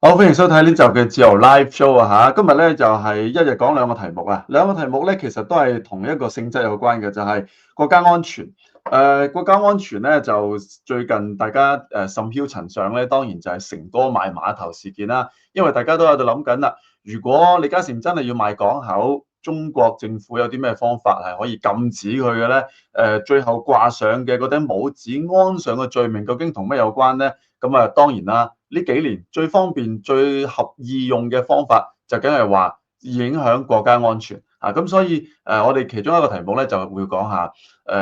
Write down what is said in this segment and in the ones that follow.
好，歡迎收睇呢集嘅自由 Live Show 啊！今日咧就係一日講兩個題目啊，兩個題目咧其實都係同一個性質有關嘅，就係國家安全。國家安全咧就最近大家甚囂塵上咧，當然就係成哥賣碼頭事件啦。因為大家都喺度諗緊啦，如果李嘉誠真係要賣港口，中國政府有啲咩方法係可以禁止佢嘅咧？最後掛上嘅嗰頂帽子安上嘅罪名究竟同咩有關咧？咁啊，當然啦。呢幾年最方便、最合意用嘅方法就梗係話影響國家安全啊！咁所以我哋其中一個題目咧就會講下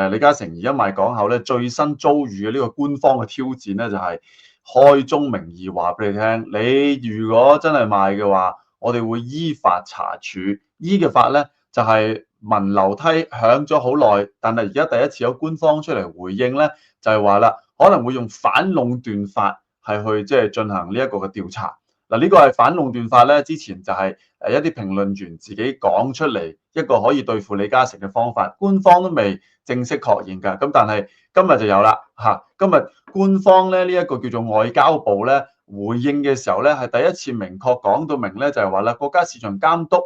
李嘉誠而家賣港口咧最新遭遇嘅呢個官方嘅挑戰咧，就係開宗明義話俾你聽，你如果真係賣嘅話，我哋會依法查處。依嘅法咧就係聞樓梯響咗好耐，但係而家第一次有官方出嚟回應咧，就係話啦，可能會用反壟斷法。係去即係進行呢一個嘅調查。嗱，呢個係反壟斷法咧，之前就係一啲評論員自己講出嚟一個可以對付李嘉誠嘅方法，官方都未正式確認㗎。咁但係今日就有啦嚇，今日官方咧呢一個叫做外交部咧回應嘅時候咧，係第一次明確講到明咧，就係話啦，國家市場監督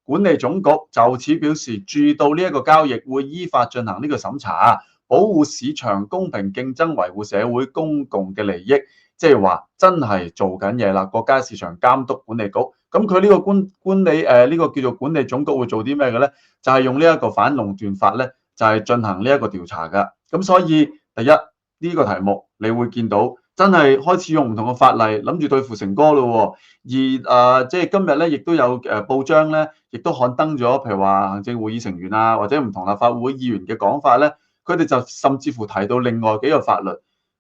管理總局就此表示，注意到呢一個交易會依法進行呢個審查，保護市場公平競爭，維護社會公共嘅利益。即係話真係做緊嘢啦，國家市場監督管理局，咁佢呢個管理呢個叫做管理總局會做啲咩嘅咧？就係用呢一個反壟斷法咧，就係進行呢一個調查㗎。咁所以第一呢個題目你會見到真係開始用唔同嘅法例，諗住對付成哥咯。而即係今日咧，亦都有報章咧，亦都刊登咗，譬如話行政會議成員啊，或者唔同立法會議員嘅講法咧，佢哋就甚至乎提到另外幾個法律。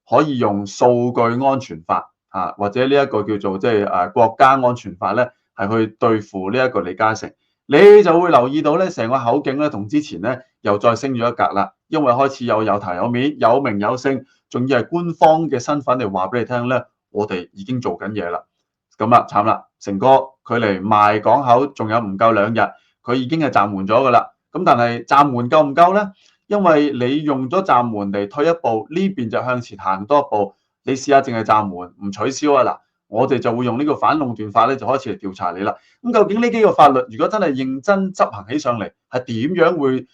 可以用數據安全法啊，或者呢一個叫做即係國家安全法咧，係去對付呢一個李嘉誠。你就會留意到咧，成個口徑咧同之前咧又再升咗一格啦，因為開始有頭有面、有名有姓，仲要係官方嘅身份嚟話俾你聽咧，我哋已經做緊嘢啦。咁啦，慘啦，成哥佢嚟賣港口仲有唔夠2日，佢已經係暫緩咗噶啦。咁但係暫緩夠唔夠咧？因為你用咗暫緩嚟退一步，呢邊就向前行多一步。你試下淨係暫緩唔取消啊！嗱，我哋就會用呢個反壟斷法咧，就開始嚟調查你啦。咁究竟呢幾個法律如果真係認真執行起上嚟，係點樣會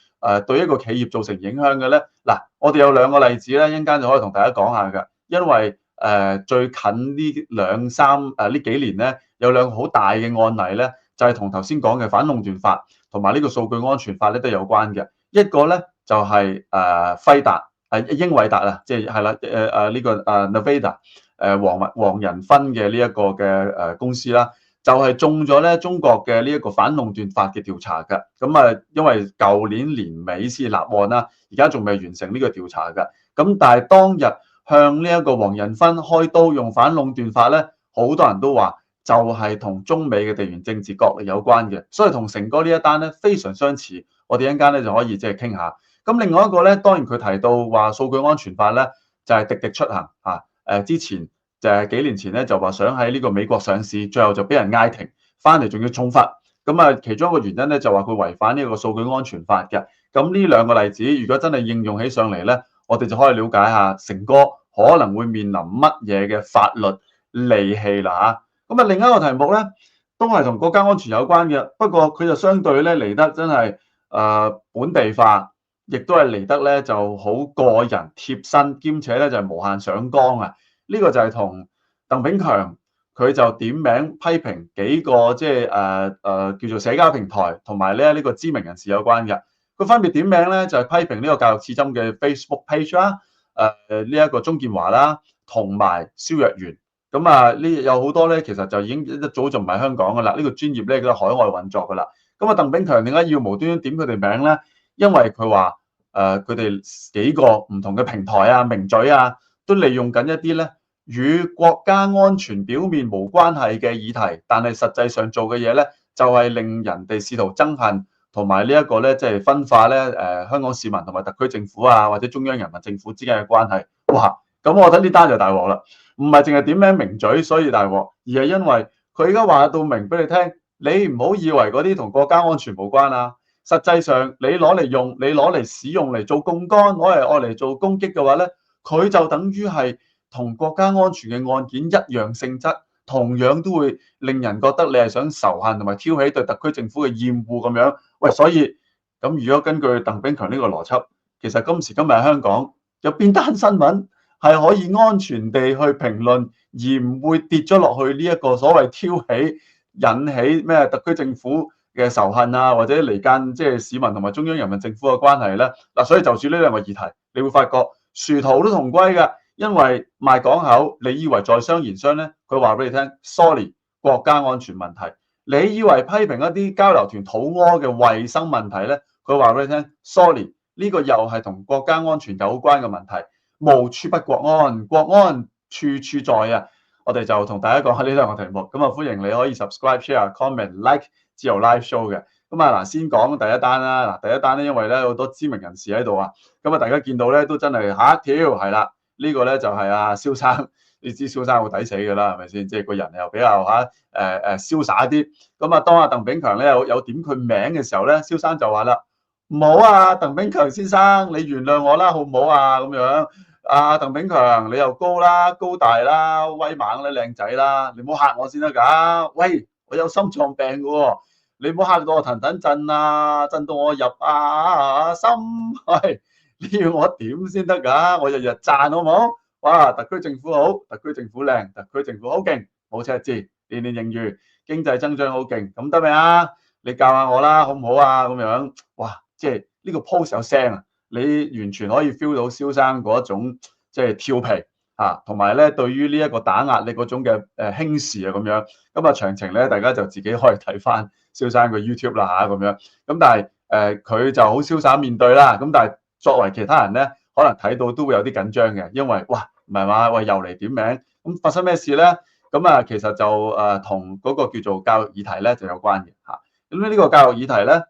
對一個企業造成影響嘅咧？嗱，我哋有兩個例子咧，一陣間就可以同大家講下㗎。因為最近呢幾年咧，有兩個好大嘅案例咧，就係同頭先講嘅反壟斷法同埋呢個數據安全法咧都有關嘅。一個咧就係輝達英偉達啊，即係啦呢個Nevada 黃仁勳嘅呢一個嘅公司啦，就係中咗咧中國嘅呢一個反壟斷法嘅調查㗎。咁因為舊年年尾先立案啦，而家仲未完成呢個調查㗎。咁但係當日向呢一個黃仁勳開刀用反壟斷法咧，好多人都話就係同中美嘅地緣政治角力有關嘅，所以同成哥呢一單咧非常相似。我哋一陣間咧就可以即係傾下。咁另外一個咧，當然佢提到話數據安全法咧，就係滴滴出行嚇。之前就係幾年前咧就話想喺呢個美國上市，最後就俾人嗌停，翻嚟仲要重罰。咁其中一個原因咧就話佢違反呢個數據安全法嘅。咁呢兩個例子，如果真係應用起上嚟咧，我哋就可以了解下成哥可能會面臨乜嘢嘅法律利器啦嚇。另一個題目咧都係同國家安全有關嘅，不過佢就相對咧嚟得真係本地化。亦都係嚟得咧就好個人貼身，兼且咧就係無限上綱啊！呢個就係同鄧炳強佢就點名批評幾個即係叫做社交平台同埋咧呢個知名人士有關嘅。佢分別點名咧就係批評呢個教育刺針嘅 Facebook page 啦，呢一個鍾建華啦，同埋蕭若元。呢有好多咧，其實就已經一早就唔係香港噶啦，呢個專業咧都海外運作噶啦。鄧炳強點解要無端端點佢哋名咧？因為佢話佢哋幾個唔同嘅平台啊、名嘴啊，都利用緊一啲咧與國家安全表面無關係嘅議題，但係實際上做嘅嘢咧，就係令人哋試圖憎恨同埋呢一個咧，即係分化咧香港市民同埋特區政府啊，或者中央人民政府之間嘅關係。哇！咁我覺得呢單就大鑊啦，唔係淨係點名名嘴所以大鑊，而係因為佢而家話到明俾你聽，你唔好以為嗰啲同國家安全無關啊。實際上，你攞嚟用，你攞嚟使用嚟做槓桿，攞嚟做攻擊嘅話咧，佢就等於係同國家安全嘅案件一樣性質，同樣都會令人覺得你係想仇恨同埋挑起對特區政府嘅厭惡咁樣。喂，所以咁如果根據鄧炳強呢個邏輯，其實今時今日香港有邊單新聞係可以安全地去評論，而唔會跌咗落去呢一個所謂挑起引起咩特區政府嘅仇恨啊，或者離間即係市民同埋中央人民政府嘅關係咧？嗱，所以就住呢兩個議題，你會發覺殊途都同歸嘅，因為賣港口，你以為在商言商咧，佢話俾你聽 ，sorry， 國家安全問題；你以為批評一啲交流團肚屙嘅衞生問題咧，佢話俾你聽 ，sorry， 呢個又係同國家安全有關嘅問題，無處不國安，國安處處在啊！我哋就同大家講下呢兩個題目，咁啊歡迎你可以 subscribe、share、comment、like 自由 live show 嘅。咁啊嗱，先講第一單啦。嗱，第一單咧，因為咧好多知名人士喺度啊，咁啊大家見到咧都真係嚇一跳，係啦，呢個咧就係阿蕭生，你知蕭生好抵死㗎啦，係咪先？即係個人又比較瀟灑啲。咁啊，當阿鄧炳強咧有點佢名嘅時候咧，蕭生就話啦：唔好啊，鄧炳強先生，你原諒我啦，好唔好啊？咁樣。阿鄧炳強，你又高啦、高大啦、威猛啦、靚仔啦，你唔好嚇我先得㗎。喂，我有心臟病㗎喎，你唔好嚇到我騰騰震啊，震到我入心。喂，你要我點先得㗎？我日日讚好唔好？哇，特區政府好，特區政府靚，特區政府好勁，冇赤字，年年盈餘，經濟增長好勁，咁得未啊？你教下我啦，好唔好啊？咁樣，哇，即係呢個 post 有聲啊！你完全可以 feel 到蕭生嗰一種即係調皮嚇，同埋咧對於呢一個打壓力嗰種嘅輕視啊咁樣。咁啊詳情咧，大家就自己可以睇翻蕭生個 YouTube 啦嚇咁樣。咁但係佢就好瀟灑面對啦。咁但係作為其他人咧，可能睇到都會有啲緊張嘅，因為哇唔係嘛，喂又嚟點名，咁發生咩事咧？咁啊其實就同嗰個叫做教育議題咧就有關嘅嚇。咁呢個教育議題咧，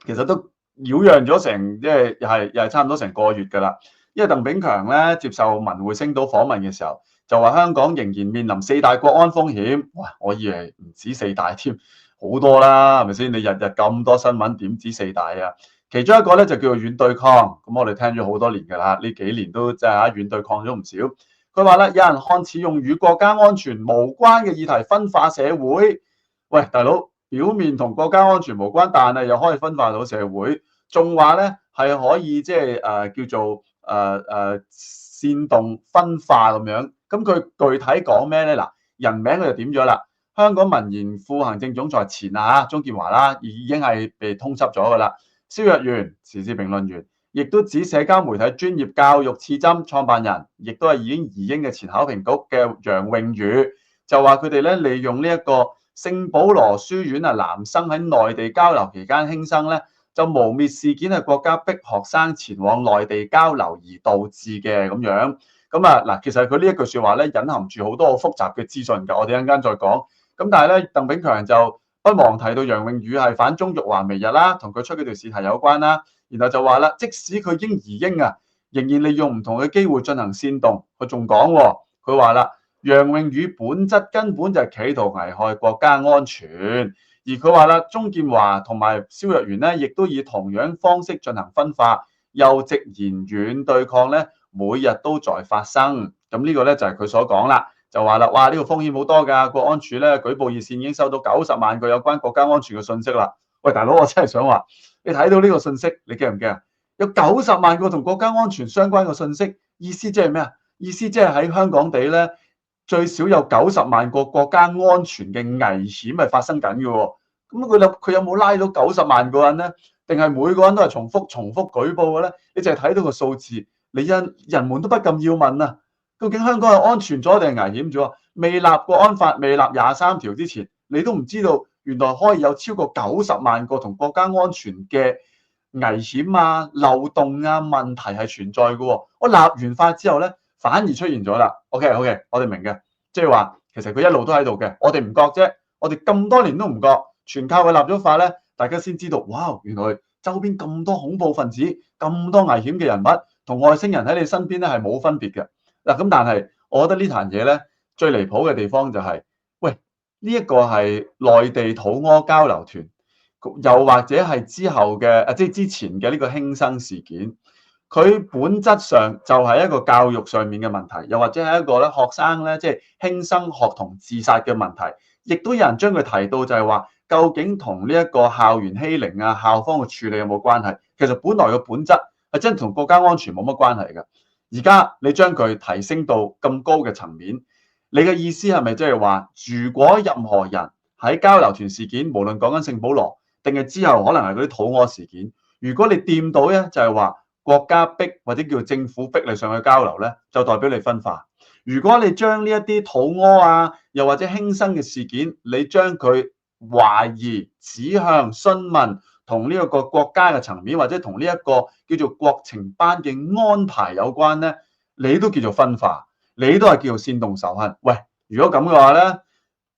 其實都擾攘咗成即係又係差唔多成個月㗎啦，因為鄧炳強咧接受文匯星島訪問嘅時候，就話香港仍然面臨4大國安風險。哇！我以為唔止4大添，好多啦，係咪先？你日日咁多新聞，點止4大啊？其中一個咧就叫做軟對抗，咁我哋聽咗好多年㗎啦，呢幾年都即係嚇軟對抗咗唔少。佢話咧，有人看似用與國家安全無關嘅議題分化社會。喂，大佬！表面同國家安全無關，但係又可以分化到社會，仲話咧係可以即係叫做煽動分化咁樣。咁佢具體講咩咧？嗱，人名佢就點咗啦。香港民研副行政總裁前鍾建華啦，已經係被通緝咗噶啦。蕭若元時事評論員，亦都指社交媒體專業教育刺針創辦人，亦都係已經移英嘅前考評局嘅楊穎宇，就話佢哋咧利用呢一個聖保羅書院男生喺內地交流期間輕生咧，就誣蔑事件係國家逼學生前往內地交流而導致嘅咁樣。咁嗱，其實佢呢一句説話咧，隱含住好多好複雜嘅資訊㗎。我哋一陣間再講。咁但係咧，鄧炳強就不忘提到楊穎宇係反中辱華媚日啦，同佢出嗰條試題有關啦。然後就話啦，即使佢已經移英仍然利用唔同嘅機會進行煽動。佢仲講喎，佢話啦。楊穎宇本質根本就係企圖危害國家安全，而佢話啦，鍾建華同埋蕭若元咧，亦都以同樣方式進行分化，又直言軟對抗咧，每日都在發生。咁呢個咧就係佢所講啦，就話啦，哇呢個風險好多㗎，國安處咧舉報熱線已經收到90萬個有關國家安全嘅信息啦。喂，大佬，我真係想話，你睇到呢個信息，你驚唔驚啊？有90萬個同國家安全相關嘅信息，意思即係咩啊？意思即係喺香港地咧。最少有90萬個國家安全嘅危險係發生緊嘅喎，咁佢有冇拉到90萬個人咧？定係每個人都係重複舉報嘅咧？你淨係睇到個數字，人們都不禁要問啊，究竟香港係安全咗定係危險咗？未立國安法、未立23條之前，你都唔知道原來可以有超過90萬個同國家安全嘅危險漏洞問題係存在嘅喎。我立完法之後咧，反而出現咗啦。OK，我哋明嘅，即係話其實佢一路都喺度嘅，我哋唔覺啫。我哋咁多年都唔覺，全靠佢立咗法咧，大家先知道，哇！原來周邊咁多恐怖分子、咁多危險嘅人物，同外星人喺你身邊咧係冇分別嘅。嗱，咁但係我覺得呢壇嘢咧最離譜嘅地方就係，喂，呢一個係內地肚屙交流團，又或者係之後嘅即係之前嘅呢個輕生事件。佢本質上就係一個教育上面嘅問題，又或者係一個咧學生咧即係輕生學童自殺嘅問題，亦都有人將佢提到就係話，究竟同呢一個校園欺凌啊、校方嘅處理有冇關係？其實本來嘅本質係真係同國家安全冇乜關係嘅。而家你將佢提升到咁高嘅層面，你嘅意思係咪即係話，如果任何人喺交流團事件，無論講緊聖保羅定係之後可能係嗰啲肚屙事件，如果你掂到咧，就係話國家逼或者叫政府逼你上去交流咧，就代表你分化。如果你將呢一啲肚屙啊，又或者輕生嘅事件，你將佢懷疑指向詢問同呢一個國家嘅層面，或者同呢一個叫做國情班嘅安排有關咧，你都叫做分化，你都係叫做煽動仇恨。喂，如果咁嘅話咧，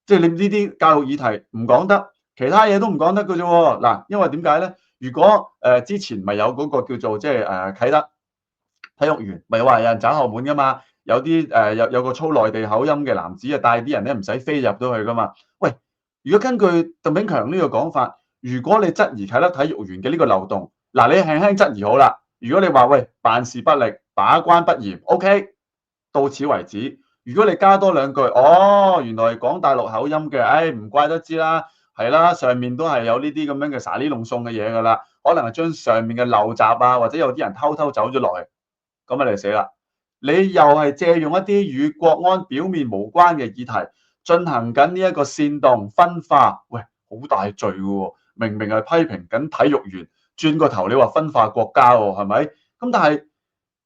即係你呢啲教育議題唔講得，其他嘢都唔講得嘅啫喎。嗱，因為點解咧？如果之前咪有嗰個叫做即係啟德體育園，咪話有人走後門噶嘛？有啲有個操內地口音嘅男子啊，帶啲人咧唔使飛入到去噶嘛？喂，如果根據鄧炳強呢個講法，如果你質疑啟德體育園嘅呢個漏洞，嗱，你輕輕質疑好啦。如果你話喂，辦事不力、把關不嚴，OK，到此為止。如果你加多兩句，哦，原來係講大陸口音嘅，唉，唔怪得知啦，係啦，上面都係有呢啲咁樣嘅沙哩弄送嘅嘢噶啦，可能係將上面嘅陋習啊，或者有啲人偷偷走咗落去，咁啊你死啦！你又係借用一啲與國安表面無關嘅議題，進行緊呢一個煽動分化，喂，好大罪嘅喎！明明係批評緊體育園，轉個頭你話分化國家喎，係咪？咁但係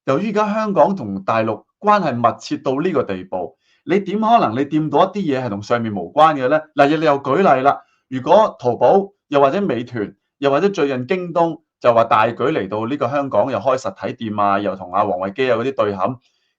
由於而家香港同大陸關係密切到呢個地步，你點可能你掂到一啲嘢係同上面無關嘅咧？嗱，你又舉例啦，如果淘寶又或者美團，又或者最近京東就話大舉嚟到呢個香港，又開實體店啊，又同阿王維基有嗰啲對撼。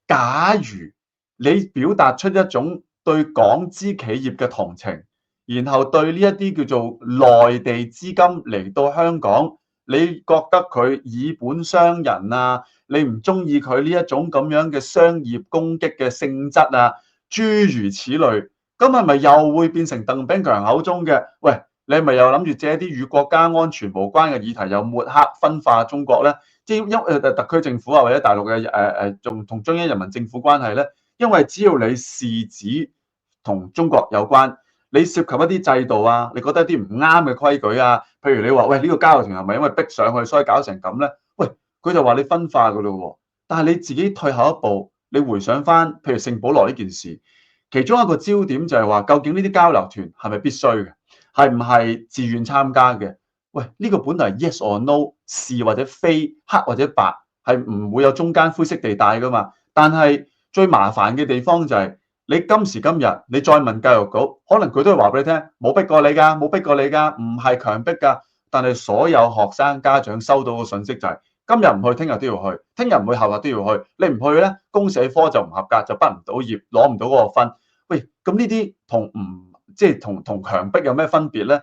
假如你表達出一種對港資企業嘅同情，然後對呢一啲叫做內地資金嚟到香港，你覺得佢以本傷人啊？你唔中意佢呢一種咁樣嘅商業攻擊嘅性質啊？諸如此類，咁係咪又會變成鄧炳強口中嘅？喂，你係咪又諗住借啲與國家安全無關嘅議題，又抹黑分化中國咧？即係因特區政府啊，或者大陸嘅仲同中央人民政府關係咧？因為只要你事指同中國有關，你涉及一啲制度啊，你覺得一啲唔啱嘅規矩啊，譬如你話喂，呢個交流團係咪因為逼上去所以搞成咁咧？喂，佢就話你分化噶咯喎。但係你自己退後一步，你回想翻，譬如聖保羅呢件事，其中一個焦點就係話，究竟呢啲交流團係咪必須嘅？係唔係自願參加嘅？喂，呢個本來係 yes or no， 是或者非，黑或者白，係唔會有中間灰色地帶噶嘛。但係最麻煩嘅地方就係，你今時今日你再問教育局，可能佢都會話俾你聽，冇逼過你㗎，冇逼過你㗎，唔係強迫㗎。但係所有學生家長收到嘅信息就係，今日唔去，聽日都要去，聽日唔去，後日都要去。你唔去咧，公社科就唔合格，就畢唔到業，攞唔到嗰個分。喂，咁呢啲同唔即係同強迫有咩分別咧？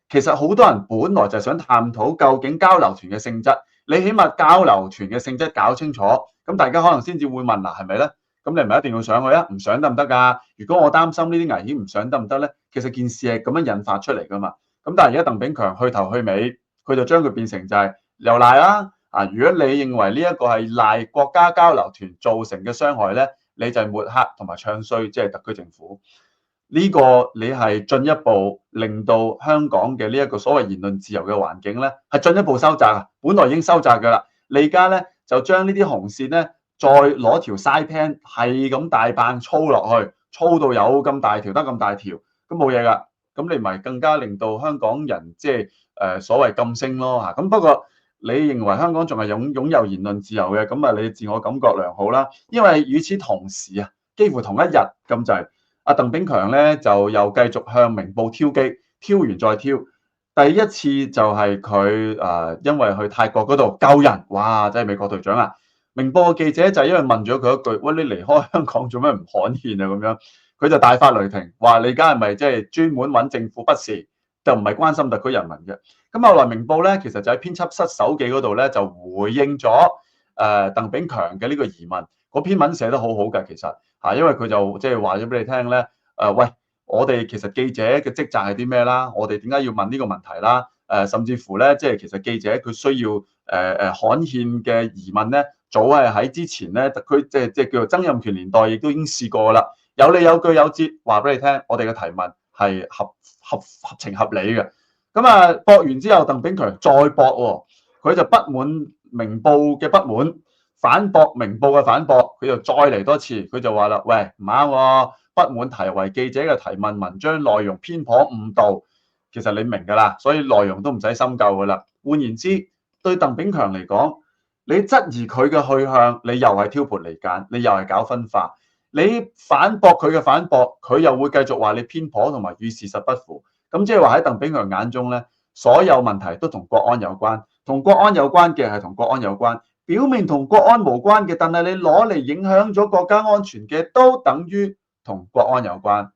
其實好多人本來就係想探討究竟交流團嘅性質，你起碼交流團嘅性質搞清楚，咁大家可能先至會問嗱，係咪咧？咁你唔係一定要上去啊？唔上得唔得㗎？如果我擔心呢啲危險，唔上得唔得咧？其實件事係咁樣引發出嚟㗎嘛。咁但係而家鄧炳強去頭去尾，佢就將佢變成就係又賴啦。啊，如果你認為呢一個係賴國家交流團造成嘅傷害咧，你就係抹黑同埋唱衰，即係特區政府。呢個你係進一步令到香港嘅呢一個所謂言論自由嘅環境咧，係進一步收窄啊！本來已經收窄㗎啦，你而家咧就將呢啲紅線咧，再攞條 side pan 係咁大棒操落去，操到有咁大條得咁大條，咁冇嘢㗎。咁你咪更加令到香港人即係所謂噤聲咯嚇。咁不過你認為香港仲係擁有言論自由嘅，咁啊你自我感覺良好啦。因為與此同時啊，幾乎同一日咁就係。阿鄧炳強咧就又繼續向明報挑機，挑完再挑。第一次就係佢因為去泰國嗰度救人，哇！真係美國隊長啊！明報嘅記者就因為問咗佢一句：喂，你離開香港做咩唔刊憲啊？咁樣佢就大發雷霆，話你而家係咪即係專門揾政府不是，就唔係關心特區人民嘅。咁後來明報咧其實就喺編輯室手記嗰度咧就回應咗鄧炳強嘅呢個疑問。嗰篇文寫得好好嘅，其實嚇，因為佢就即係話咗俾你聽咧，喂，我哋其實記者嘅職責係啲咩啦？我哋點解要問呢個問題啦？甚至乎咧，即係其實記者佢需要刊憲嘅疑問咧，早係喺之前咧，佢即係叫做曾蔭權年代，亦都已經試過啦。有理有據有節，話俾你聽，我哋嘅提問係合情合理嘅。咁啊，駁完之後，鄧炳強再駁喎，佢就不滿明報嘅不滿，反駁明報嘅反駁，佢就再嚟多次，佢就話啦：喂，唔啱喎，不滿題為記者嘅提問文章內容偏頗誤導。其實你明㗎啦，所以內容都唔使深究㗎啦。換言之，對鄧炳強嚟講，你質疑佢嘅去向，你又係挑撥離間，你又係搞分化。你反駁佢嘅反駁，佢又會繼續話你偏頗同埋與事實不符。咁即係話喺鄧炳強眼中咧，所有問題都同國安有關，同國安有關嘅係同國安有關，表面同國安無關嘅，但係你攞嚟影響咗國家安全嘅，都等於同國安有關。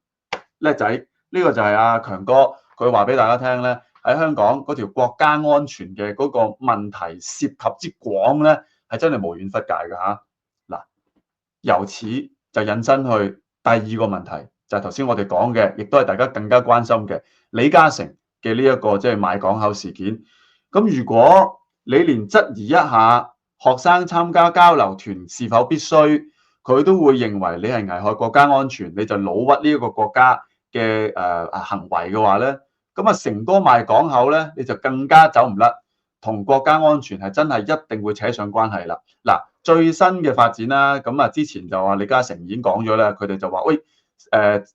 叻仔，呢個就係阿強哥佢話俾大家聽咧，喺香港嗰條國家安全嘅嗰個問題涉及之廣咧，係真係無遠弗屆㗎嚇。嗱，由此就引申去第二個問題，就係頭先我哋講嘅，亦都係大家更加關心嘅李嘉誠嘅呢一個即係賣港口事件。咁如果你連質疑一下學生參加交流團是否必須，佢都會認為你係危害國家安全，你就老屈呢一個國家嘅行為嘅話咧，咁啊成哥賣港口咧，你就更加走唔甩，同國家安全係真係一定會扯上關係啦。嗱，最新嘅發展啦，咁啊之前就話李嘉誠已經講咗啦，佢哋就話喂，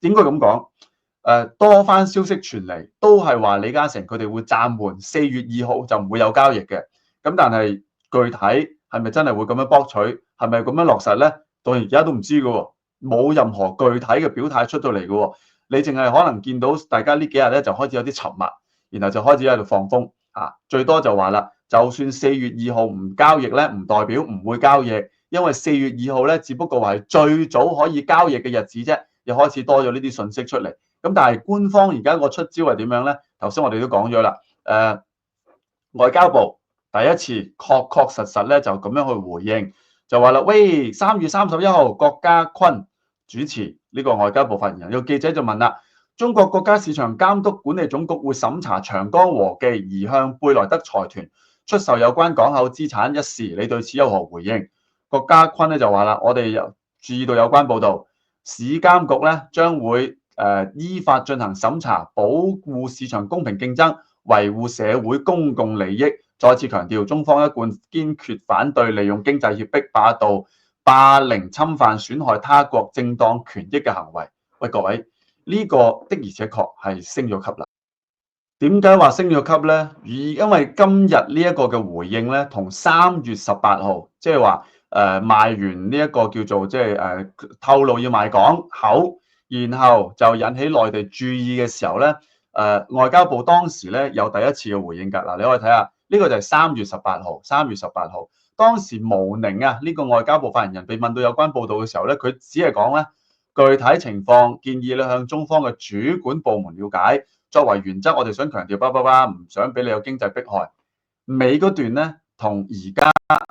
應該咁講，多番消息傳嚟，都係話李嘉誠佢哋會暫緩4月2號就唔會有交易嘅。咁但係具體係咪真係會咁樣博取，係咪咁樣落實咧？到而家都唔知㗎喎，冇任何具體嘅表態出到嚟㗎喎。你淨係可能見到大家呢幾日咧就開始有啲沉默，然後就開始喺度放風啊，最多就話啦，就算4月2號唔交易咧，唔代表唔會交易，因為4月2號咧只不過係最早可以交易嘅日子啫，又開始多咗呢啲信息出嚟。咁但係官方而家個出招係點樣咧？頭先我哋都講咗啦，外交部第一次確實咧就咁樣去回應，就話啦，喂，3月31號郭家坤主持呢個外交部發言人，有記者就問啦，中國國家市場監督管理總局會審查長江和記移向貝萊德財團出售有關港口資產一事，你對此有何回應？郭家坤咧就話啦，我哋注意到有關報導，市監局咧將會依法進行審查，保護市場公平競爭，維護社會公共利益。再次強調，中方一貫堅決反對利用經濟脅迫、霸道、霸凌、侵犯、損害他國正當權益嘅行為。喂，各位，呢個的而且確係升咗級啦。點解話升咗級咧？因為今日呢一個嘅回應咧，同3月18號，即係話賣完呢一個叫做即係透露要賣港口，然後就引起內地注意嘅時候咧，外交部當時咧有第一次嘅回應㗎。嗱，你可以睇下。呢個就係3月18號，3月18號，當時毛寧啊，呢個外交部發言人被問到有關報導嘅時候咧，佢只係講咧具體情況，建議你向中方嘅主管部門了解。作為原則，我哋想強調，唔想俾你有經濟迫害。尾嗰段咧，同而家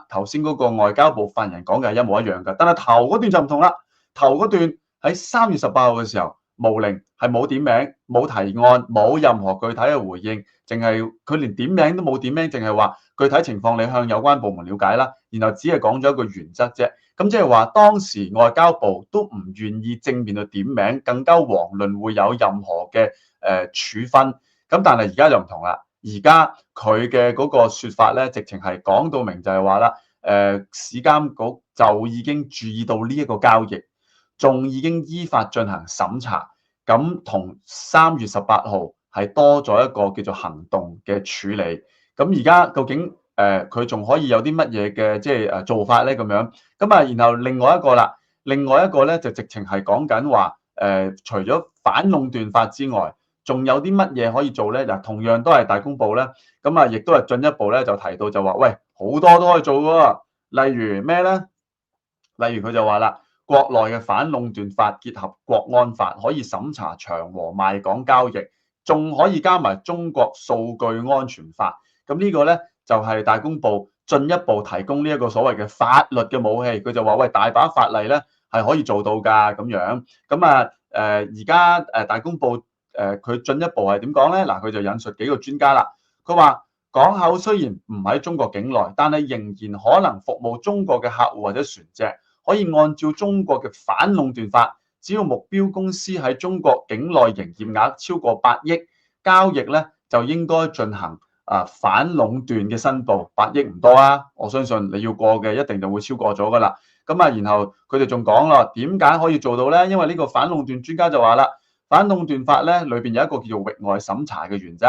頭先嗰個外交部發言人講嘅係一模一樣㗎，但係頭嗰段就唔同啦。頭嗰段喺3月18號嘅時候，毛寧係冇點名、冇提案、冇任何具體嘅回應，淨係佢連點名都冇點名，淨係話具體情況你向有關部門了解啦，然後只係講咗一個原則啫。咁即係話當時外交部都唔願意正面去點名，更加遑論會有任何嘅處分。咁但係而家就唔同啦，而家佢嘅嗰個説法咧，直情係講到明就係話啦，市監局就已經注意到呢一個交易。仲已經依法進行審查，咁同3月18號係多咗一個叫做行動嘅處理。咁而家究竟佢仲可以有啲乜嘢嘅即係做法咧？咁樣咁啊，然後另外一個咧就直情係講緊話除咗反壟斷法之外，仲有啲乜嘢可以做咧？嗱，同樣都係大公報咧，咁啊，亦都係進一步咧就提到就話，喂，好多都可以做喎。例如咩咧？例如佢就話啦。國內嘅反壟斷法結合國安法，可以審查長和賣港交易，仲可以加埋中國數據安全法。咁呢個咧就係大公報進一步提供呢一個所謂嘅法律嘅武器。佢就話：喂，大把法例咧係可以做到㗎咁樣。咁啊而家大公報佢進一步係點講咧？嗱，佢就引述幾個專家啦。佢話港口雖然唔喺中國境內，但係仍然可能服務中國嘅客戶或者船隻，可以按照中國嘅反壟斷法，只要目標公司喺中國境內營業額超過8億，交易咧就應該進行反壟斷嘅申報。8億唔多啊，我相信你要過嘅一定就會超過咗㗎啦。咁啊，然後佢哋仲講啦，點解可以做到咧？因為呢個反壟斷專家就話啦，反壟斷法咧裏邊有一個叫做域外審查嘅原則。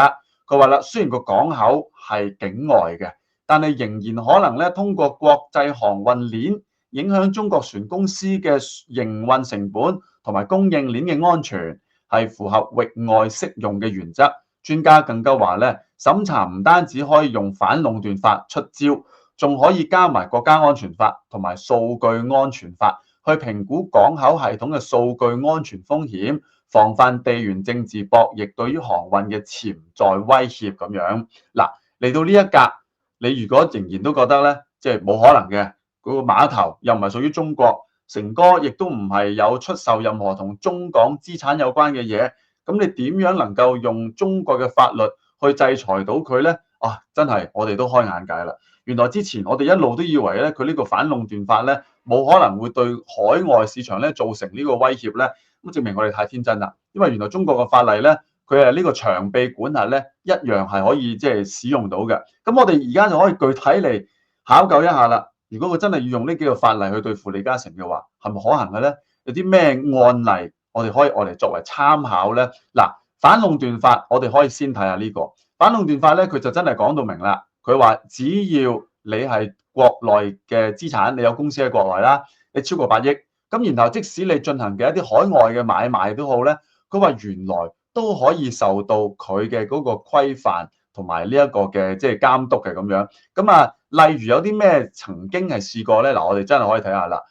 佢話啦，雖然個港口係境外嘅，但係仍然可能咧通過國際航運鏈影響中國船公司嘅營運成本同埋供應鏈嘅安全，係符合域外適用嘅原則。專家更加話咧，審查唔單止可以用反壟斷法出招，仲可以加埋國家安全法同埋數據安全法去評估港口系統嘅數據安全風險，防範地緣政治博弈對於航運嘅潛在威脅咁樣。嗱，嚟到呢一格，你如果仍然都覺得咧，即係冇可能嘅，嗰個碼頭又唔係屬於中國，成哥亦都唔係有出售任何同中港資產有關嘅嘢，咁你點樣能夠用中國嘅法律去制裁到佢咧？啊，真係我哋都開眼界啦！原來之前我哋一路都以為咧，佢呢個反壟斷法咧冇可能會對海外市場咧造成呢個威脅咧。咁證明我哋太天真啦，因為原來中國嘅法例咧，佢係呢個長臂管轄咧，一樣係可以即係使用到嘅。咁我哋而家就可以具體嚟考究一下啦。如果佢真係要用呢幾個法例去對付李嘉誠嘅話，係咪可行嘅咧？有啲咩案例我哋可以嚟作為參考咧？嗱，反壟斷法我哋可以先睇下呢個反壟斷法咧，佢就真係講到明啦。佢話只要你係國內嘅資產，你有公司喺國內啦，你超過8億。咁然後即使你進行嘅一啲海外嘅買賣都好咧，佢話原來都可以受到佢嘅嗰個規範同埋呢一個嘅即係監督嘅咁樣。咁啊，例如有啲咩曾經係試過咧？嗱，我哋真係可以睇下啦。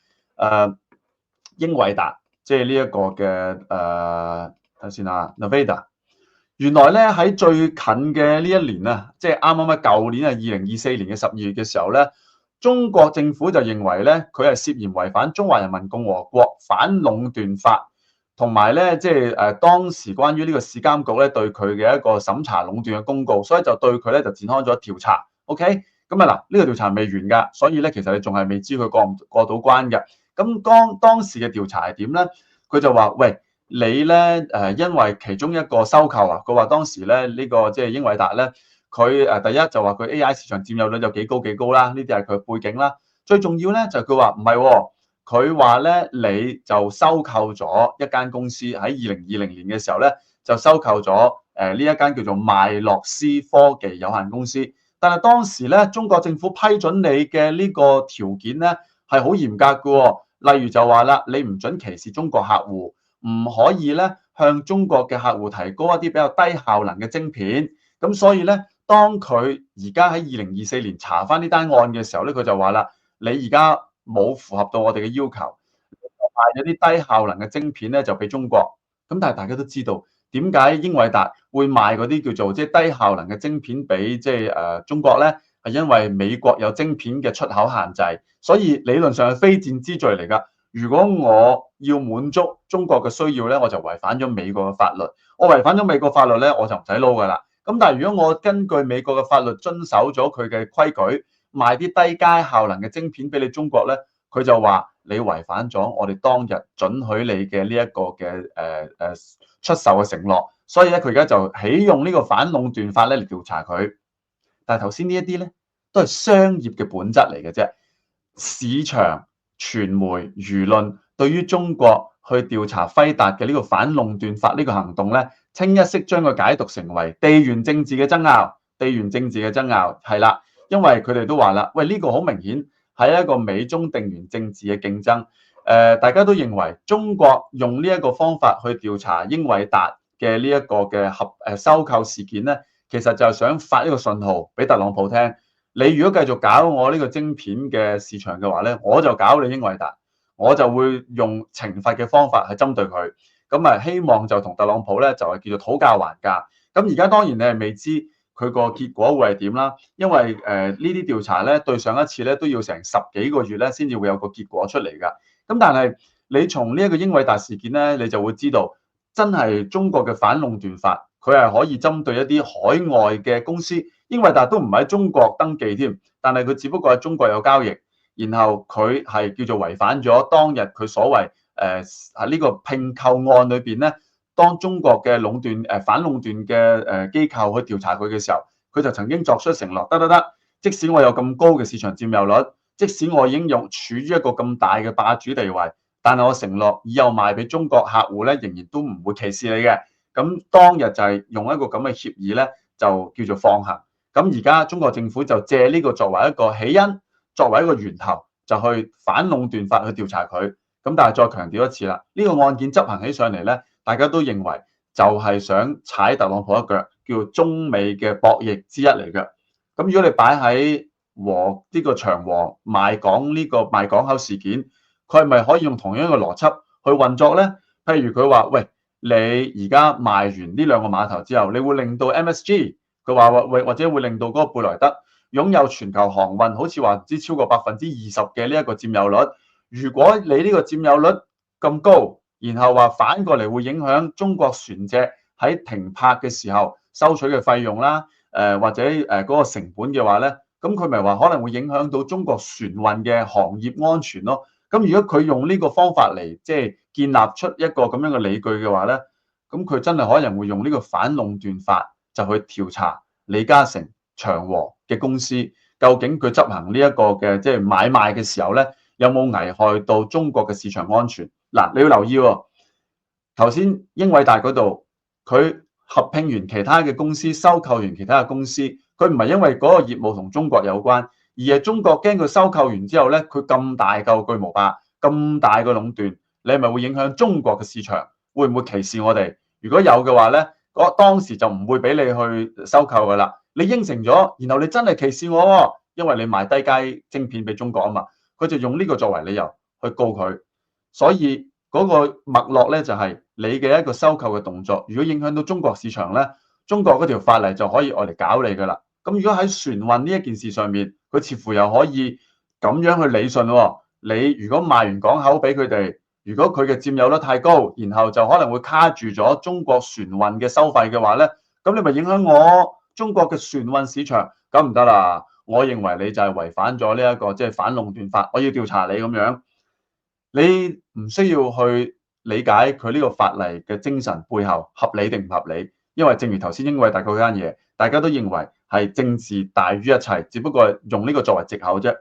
英偉達即係呢一個嘅睇下先啦 Nevada 原來咧喺最近嘅呢一年啊，即係啱啱喺舊年啊2024年嘅12月嘅時候咧。中國政府就認為咧，佢係涉嫌違反中華人民共和國反壟斷法，同埋咧即係當時關於呢個市監局咧對佢嘅一個審查壟斷嘅公告，所以就對佢咧就展開咗調查。OK，咁啊嗱，呢個調查未完㗎，所以咧其實你仲係未知佢過唔過到關嘅。咁當時嘅調查係點咧？佢就話：喂，你咧因為其中一個收購啊，佢話當時咧呢個即係英偉達咧。佢第一就話佢 AI 市場佔有率有幾高啦，呢啲係佢背景啦。最重要咧就係佢話唔係喎，佢話咧你就收購咗一間公司喺2020年嘅時候咧就收購咗呢一間叫做邁洛斯科技有限公司。但係當時咧中國政府批准你嘅呢個條件咧係好嚴格嘅喎，例如就話啦，你唔准歧視中國客戶，唔可以咧向中國嘅客戶提供一啲比較低效能嘅晶片。咁所以咧。當佢而家喺2024年查翻呢單案嘅時候咧，佢就話啦：你而家冇符合到我哋嘅要求，賣咗啲低效能嘅晶片咧就俾中國。咁但係大家都知道點解英偉達會賣嗰啲叫做即係低效能嘅晶片俾即係中國咧？係因為美國有晶片嘅出口限制，所以理論上係非戰之罪嚟㗎。如果我要滿足中國嘅需要咧，我就違反咗美國嘅法律。我違反咗美國法律咧，我就唔使撈㗎啦。咁但係如果我根據美國嘅法律遵守咗佢嘅規矩，賣啲低階效能嘅晶片俾你中國咧，佢就話你違反咗我哋當日准許你嘅呢一個嘅出售嘅承諾，所以咧佢而家就起用呢個反壟斷法咧嚟調查佢。但係頭先呢一啲咧都係商業嘅本質嚟嘅啫，市場、傳媒、輿論對於中國去調查輝達嘅呢個反壟斷法呢個行動咧。清一色將佢解讀成為地緣政治嘅爭拗，地緣政治嘅爭拗係啦，因為佢哋都話啦，喂呢個好明顯係一個美中地緣政治嘅競爭。大家都認為中國用呢一個方法去調查英偉達嘅呢一個嘅收購事件咧，其實就係想發一個信號俾特朗普聽，你如果繼續搞我呢個晶片嘅市場嘅話咧，我就搞你英偉達，我就會用懲罰嘅方法去針對佢。咁啊，希望就同特朗普咧就係叫做討價還價。咁而家當然你係未知佢個結果會係點啦，因為呢啲調查咧對上一次咧都要成10幾個月咧先至會有個結果出嚟㗎。咁但係你從呢一個英偉達事件咧，你就會知道真係中國嘅反壟斷法，佢係可以針對一啲海外嘅公司，英偉達都唔喺中國登記添，但係佢只不過喺中國有交易，然後佢係叫做違反咗當日佢所謂喺呢個併購案裏邊咧，當中國嘅壟斷反壟斷嘅機構去調查佢嘅時候，佢就曾經作出承諾，得，即使我有咁高嘅市場佔有率，即使我已經處於一個咁大嘅霸主地位，但係我承諾以後賣俾中國客戶咧，仍然都唔會歧視你嘅。咁當日就係用一個咁嘅協議咧，就叫做放行。咁而家中國政府就借呢個作為一個起因，作為一個源頭，就去反壟斷法去調查佢。咁但係再強調一次啦，呢個案件執行起上嚟咧，大家都認為就係想踩特朗普一腳，叫中美嘅博弈之一嚟嘅。咁如果你擺喺呢個長和賣港口事件，佢係咪可以用同樣嘅邏輯去運作咧？譬如佢話：喂，你而家賣完呢兩個碼頭之後，你會令到 MSG 佢話或者會令到嗰個貝萊德擁有全球航運好似話唔知超過20%嘅呢一個佔有率。如果你呢個佔有率咁高，然後話反過嚟會影響中國船隻喺停泊嘅時候收取嘅費用啦，或者嗰個成本嘅話咧，咁佢咪話可能會影響到中國船運嘅行業安全咯。咁如果佢用呢個方法嚟即係建立出一個咁樣嘅理據嘅話咧，咁佢真係可能會用呢個反壟斷法就去調查李嘉誠長和嘅公司，究竟佢執行呢一個嘅即係買賣嘅時候咧，有冇危害到中國嘅市場安全？嗱，你要留意喎，頭先英偉達嗰度佢合併完其他嘅公司，收購完其他嘅公司，佢唔係因為嗰個業務同中國有關，而係中國驚佢收購完之後咧，佢咁大嚿巨無霸，咁大個壟斷，你係咪會影響中國嘅市場？會唔會歧視我哋？如果有嘅話咧，我當時就唔會俾你去收購噶啦。你應承咗，然後你真係歧視我喎，因為你賣低階晶片俾中國啊嘛，佢就用呢個作為理由去告佢。所以嗰個脈絡咧就係你嘅一個收購嘅動作，如果影響到中國市場咧，中國嗰條法例就可以嚟搞你噶啦。咁如果喺船運呢一件事上面，佢似乎又可以咁樣去理順喎。你如果賣完港口俾佢哋，如果佢嘅佔有率太高，然後就可能會卡住咗中國船運嘅收費嘅話咧，咁你咪影響我中國嘅船運市場，咁唔得啦。我認為你就係違反咗呢一個即係反壟斷法，我要調查你咁樣。你唔需要去理解佢呢個法例嘅精神背後合理定唔合理，因為正如頭先英偉達嗰間嘢，大家都認為係政治大於一切，只不過係用呢個作為藉口啫。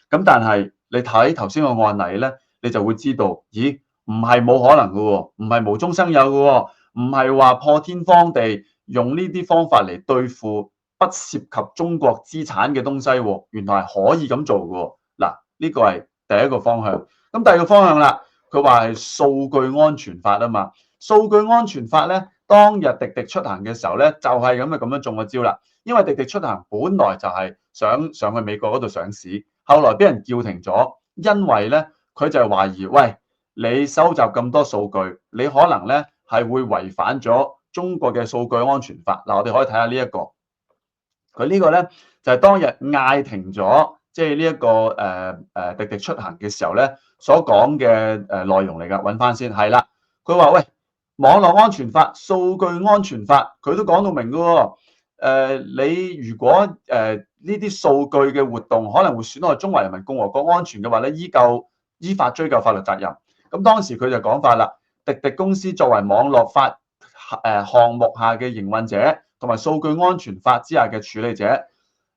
咁但係你睇頭先個案例咧，你就會知道，咦，唔係冇可能嘅喎，唔係無中生有嘅喎，唔係話破天荒地用呢啲方法嚟對付不涉及中國資產嘅東西喎，原來係可以咁做嘅喎。嗱，呢個係第一個方向。咁第二個方向啦，佢話係數據安全法啊嘛。數據安全法咧，當日滴滴出行嘅時候咧，就係咁樣中咗招啦。因為滴滴出行本來就係想上去美國嗰度上市，後來俾人叫停咗，因為咧佢就係懷疑，喂，你收集咁多數據，你可能咧係會違反咗中國嘅數據安全法。嗱，我哋可以睇下呢一個，佢呢個咧就係當日嗌停咗，即係呢一個滴滴出行嘅時候咧，所講嘅內容嚟㗎，揾翻先係啦。佢話：喂，網絡安全法、數據安全法，佢都講到明㗎喎。你如果呢啲數據嘅活動可能會損害中華人民共和國安全嘅話咧，依法追究法律責任。咁當時佢就講法啦，滴滴公司作為網絡法項目下嘅營運者，同埋數據安全法之下嘅處理者，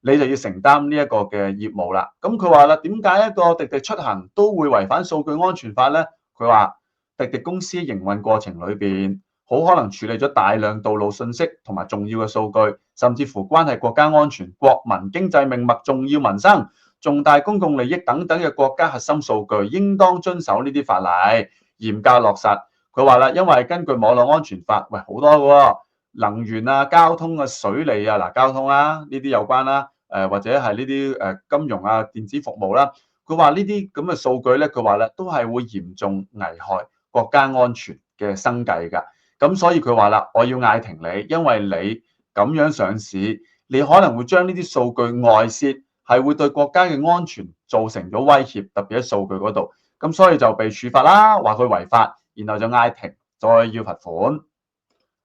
你就要承擔呢一個嘅業務啦。咁佢話啦，點解一個滴滴出行都會違反數據安全法咧？佢話滴滴公司營運過程裏邊，好可能處理咗大量道路信息同埋重要嘅數據，甚至乎關係國家安全、國民經濟命脈、重要民生、重大公共利益等等嘅國家核心數據，應當遵守呢啲法例，嚴格落實。佢話啦，因為根據網絡安全法，喂，好多嘅喎，能源啊、交通啊、水利啊，嗱，交通啦呢啲有關啦，或者係呢啲金融啊、電子服務啦。佢話呢啲咁嘅數據咧，佢話咧都係會嚴重危害國家安全嘅生計㗎。咁所以佢話啦，我要嗌停你，因為你咁樣上市，你可能會將呢啲數據外泄，係會對國家嘅安全造成咗威脅，特別喺數據嗰度。咁所以就被處罰啦，話佢違法，然後就嗌停，再要罰款。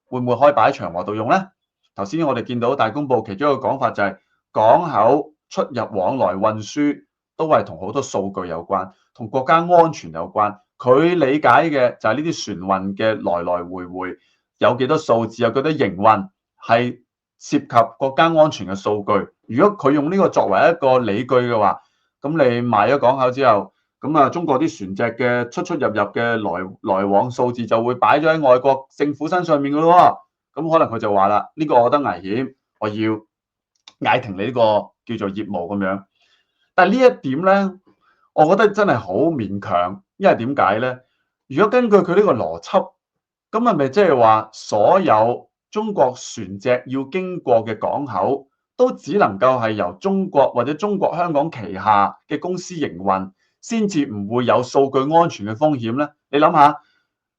會唔會可以擺喺長和度用咧？頭先我哋見到大公報其中一個講法就係港口出入往來運輸都係同好多數據有關，同國家安全有關。佢理解嘅就係呢啲船運嘅來來回回有幾多數字，有幾多營運係涉及國家安全嘅數據。如果佢用呢個作為一個理據嘅話，咁你賣咗港口之後，咁啊中國啲船隻嘅出出入入嘅來往數字就會擺咗喺外國政府身上面嘅咯。咁可能佢就話啦，呢個我覺得危險，我要嗌停你呢個叫做業務咁樣。但係呢一點咧，我覺得真係好勉強，因為點解咧？如果根據佢呢個邏輯，咁係咪即係話所有中國船隻要經過嘅港口都只能夠係由中國或者中國香港旗下嘅公司營運，先至唔會有數據安全嘅風險咧？你諗下，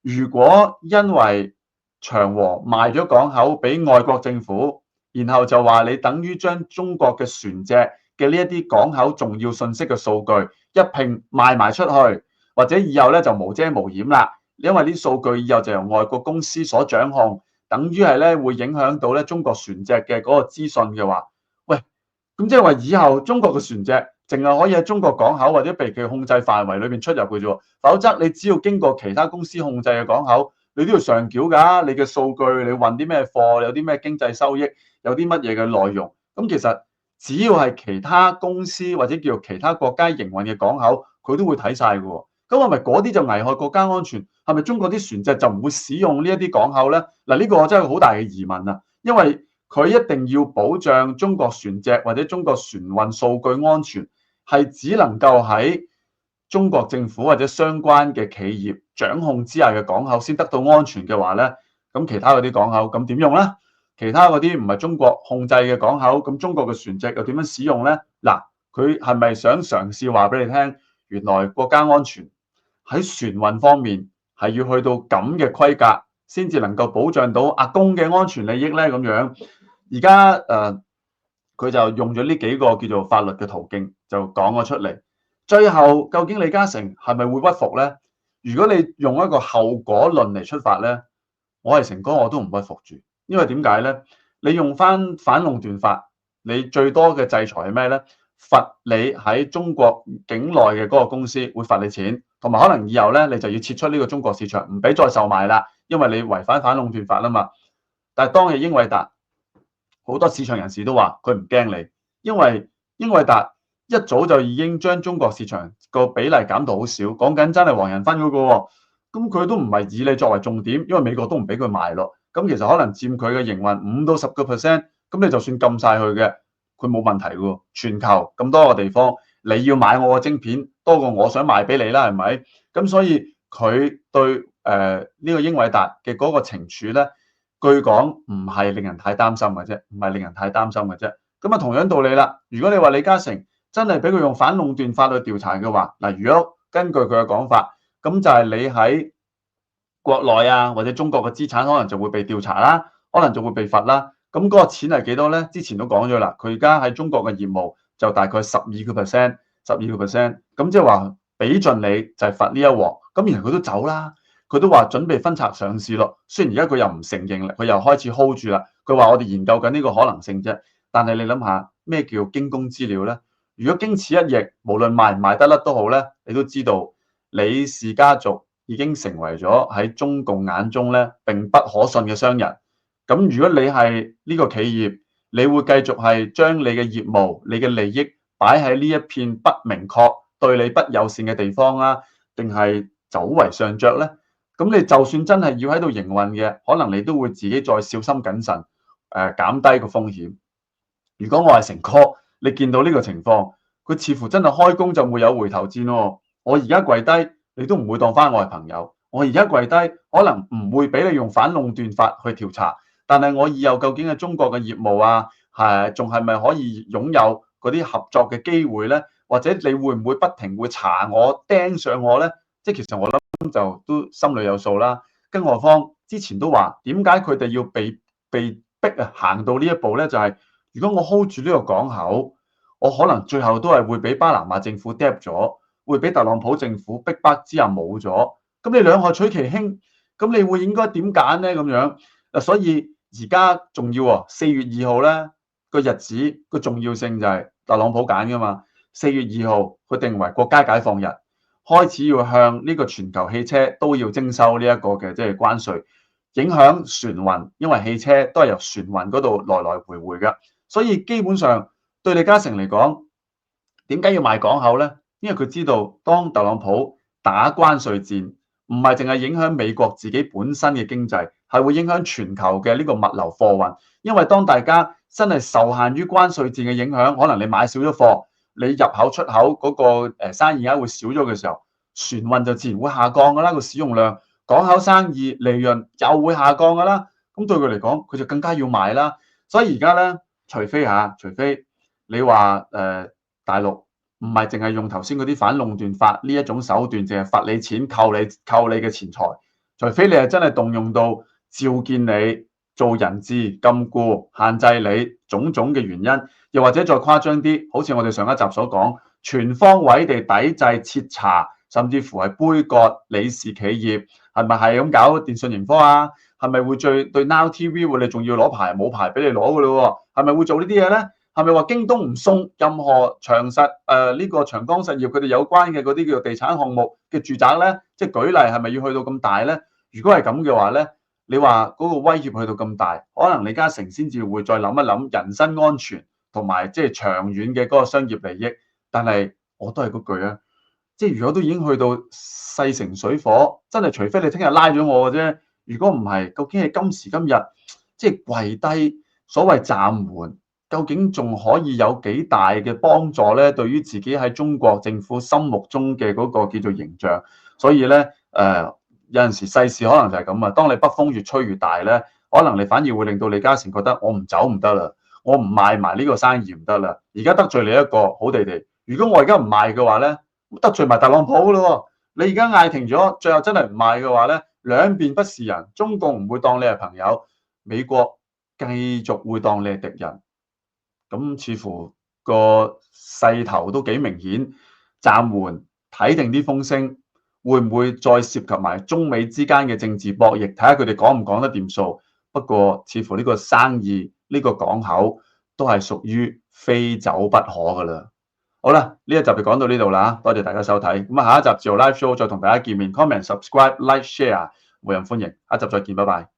如果因為長和賣咗港口俾外國政府，然後就話你等於將中國嘅船隻嘅呢一啲港口重要信息嘅數據一併賣埋出去，或者以後咧就無遮無掩啦，因為啲數據以後就由外國公司所掌控，等於係咧會影響到咧中國船隻嘅嗰個資訊嘅話，喂，咁即係話以後中國嘅船隻淨係可以喺中國港口或者被佢控制範圍裏邊出入嘅啫，否則你只要經過其他公司控制嘅港口，你都要上繳㗎，你嘅數據，你運啲咩貨，有啲咩經濟收益，有啲乜嘢嘅內容，咁其實只要係其他公司或者叫做其他國家營運嘅港口，佢都會睇晒嘅喎。咁係咪嗰啲就危害國家安全？係咪中國啲船隻就唔會使用呢一啲港口咧？嗱，呢個我真係好大嘅疑問啊！因為佢一定要保障中國船隻或者中國船運數據安全，係只能夠喺中國政府或者相關嘅企業掌控之下嘅港口先得到安全嘅話咧，咁其他嗰啲港口咁點用咧？其他嗰啲唔係中國控制嘅港口，咁中國嘅船隻又點樣使用咧？嗱，佢係咪想嘗試話俾你聽，原來國家安全喺船運方面係要去到咁嘅規格，先至能夠保障到阿公嘅安全利益咧？咁樣而家佢就用咗呢幾個叫做法律嘅途徑，就講咗出嚟。最後究竟李嘉誠係咪會屈服咧？如果你用一個後果論嚟出發咧，我係成哥我都唔屈服住，因為點解咧？你用翻反壟斷法，你最多嘅制裁係咩咧？罰你喺中國境內嘅嗰個公司會罰你錢，同埋可能以後咧你就要撤出呢個中國市場，唔俾再售賣啦，因為你違反反壟斷法啦嘛。但係當日英偉達好多市場人士都話佢唔驚你，因為英偉達一早就已經將中國市場個比例減到好少，講緊真係黃仁勳嗰個喎，咁佢都唔係以你作為重點，因為美國都唔俾佢賣咯。咁其實可能佔佢嘅營運5到10%，咁你就算禁晒佢嘅，佢冇問題喎。全球咁多個地方，你要買我個晶片多過我想賣俾你啦，係咪？咁所以佢對呢個英偉達嘅嗰個懲處咧，據講唔係令人太擔心嘅啫，唔係令人太擔心嘅啫。咁啊，同樣道理啦。如果你話李嘉誠真係俾佢用反壟斷法去調查嘅話，嗱，如果根據佢嘅講法，咁就係你喺國內啊或者中國嘅資產可能就會被調查啦，可能就會被罰啦。咁嗰個錢係幾多咧？之前都講咗啦，佢而家喺中國嘅業務就大概12%，咁即係話俾盡你就係罰呢一鑊。咁然後佢都走啦，佢都話準備分拆上市咯。雖然而家佢又唔承認啦，佢又開始 hold 住啦。佢話我哋研究緊呢個可能性啫。但係你諗下咩叫驚弓之鳥咧？如果經此一役，無論賣唔賣得甩都好咧，你都知道李氏家族已經成為咗喺中共眼中咧並不可信嘅商人。咁如果你係呢個企業，你會繼續係將你嘅業務、你嘅利益擺喺呢一片不明確、對你不友善嘅地方啊，定係走為上着咧？咁你就算真係要喺度營運嘅，可能你都會自己再小心謹慎，減低個風險。如果我係成哥，你見到呢個情況，佢似乎真係開工就會有回頭箭喎。我而家跪低，你都唔會當翻我係朋友。我而家跪低，可能唔會俾你用反壟斷法去調查，但係我以後究竟係中國嘅業務啊，仲係咪可以擁有嗰啲合作嘅機會咧？或者你會唔會不停會查我、盯上我咧？即係其實我諗就都心裏有數啦。更何況之前都話點解佢哋要被逼啊行到呢一步咧？就係如果我 hold 住呢個港口，我可能最後都係會俾巴拿馬政府 drop 咗，會俾特朗普政府逼迫之下冇咗。咁你兩害取其輕，咁你會應該點揀咧？咁樣所以而家仲要喎，4月2號咧個日子個重要性就係特朗普揀噶嘛。4月2號佢定為國家解放日，開始要向呢個全球汽車都要徵收呢一個嘅即係關稅，影響船運，因為汽車都係由船運嗰度來來回回嘅，所以基本上對李嘉誠嚟講，點解要賣港口咧？因為佢知道當特朗普打關稅戰，唔係淨係影響美國自己本身嘅經濟，係會影響全球嘅呢個物流貨運。因為當大家真係受限於關稅戰嘅影響，可能你買少咗貨，你入口出口嗰個生意額會少咗嘅時候，船運就自然會下降㗎啦，個使用量，港口生意利潤又會下降㗎啦。咁對佢嚟講，佢就更加要買啦。所以而家咧，除非你話大陸唔係淨係用頭先嗰啲反壟斷法呢一種手段，淨係罰你錢、扣你嘅錢財，除非你係真係動用到召見你、做人質、禁錮、限制你種種嘅原因，又或者再誇張啲，好似我哋上一集所講，全方位地抵制、徹查，甚至乎係杯葛李氏企業，係咪係咁搞電訊盈科啊？係咪會對 Now TV 你仲要攞牌冇牌俾你攞㗎咯？係咪會做呢啲嘢咧？係咪話京東唔送任何長實呢個長江實業佢哋有關嘅嗰啲叫做地產項目嘅住宅咧？即係舉例係咪要去到咁大咧？如果係咁嘅話咧，你話嗰個威脅去到咁大，可能李嘉誠先至會再諗一諗人身安全同埋即係長遠嘅嗰個商業利益。但係我都係嗰句啊，即係如果都已經去到勢成水火，真係除非你聽日拉咗我嘅啫。如果唔係，究竟係今時今日即係跪低所謂暫緩，究竟仲可以有幾大嘅幫助咧？對於自己喺中國政府心目中嘅嗰個叫做形象，所以咧有陣時世事可能就係咁啊。當你北風越吹越大咧，可能你反而會令到李嘉誠覺得我唔走唔得啦，我唔賣埋呢個生意唔得啦。而家得罪你一個好地地，如果我而家唔賣嘅話咧，得罪埋特朗普咯。你而家嗌停咗，最後真係唔賣嘅話咧，兩邊不是人，中共唔會當你係朋友，美國繼續會當你係敵人。咁似乎個勢頭都幾明顯，暫緩睇定啲風聲，會唔會再涉及埋中美之間嘅政治博弈？睇下佢哋講唔講得掂數。不過似乎呢個生意呢個港口都係屬於非走不可㗎啦。好啦，呢一集就講到呢度啦，多謝大家收睇。咁下一集自由 live show 再同大家見面，comment、subscribe、like、share，冇人歡迎。下一集再見，拜拜。